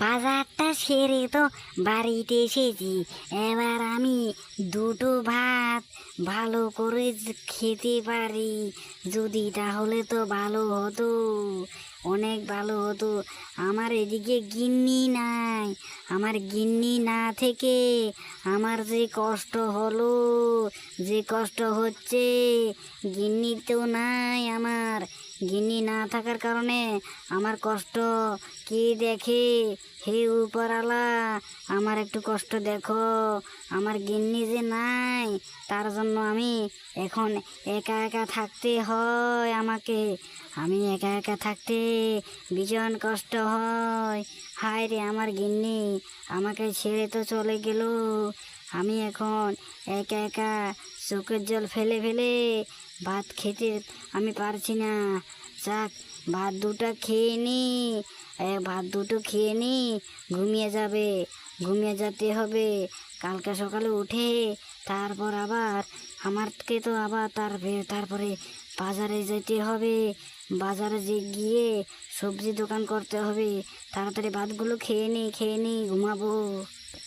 বাজারটা সেরে তো বাড়িতে এসেছি। এবার আমি দুটো ভাত ভালো করে খেতে পারি যদি, তাহলে তো ভালো হতো, অনেক ভালো হতো। আমার এদিকে গিন্নি নাই, আমার গিন্নি না থেকে আমার যে কষ্ট হলো, যে কষ্ট হচ্ছে, গিন্নি তো নাই আমার। গিন্নি না থাকার কারণে আমার কষ্ট কে দেখে? হে উপরালা, আমার একটু কষ্ট দেখো। আমার গিন্নি যে নাই, তার জন্য আমি এখন একা একা থাকতে হয় আমাকে। আমি একা একা থাকতে ভীষণ কষ্ট হয়। হায় রে আমার গিন্নি, আমাকে ছেড়ে তো চলে গেল। আমি এখন একা একা চোখের জল ফেলে ফেলে ভাত খেতে আমি পারছি না। যাক, ভাত দুটো খেয়ে নি, ভাত দুটো খেয়ে নি, ঘুমিয়ে যাবে, ঘুমিয়ে যেতে হবে। কালকে সকালে উঠে তারপর আবার আমারকে তো আবার তারপরে বাজারে যেতে হবে। বাজারে গিয়ে সবজি দোকান করতে হবে। তাড়াতাড়ি ভাতগুলো খেয়ে নি, খেয়ে নি, ঘুমাবো।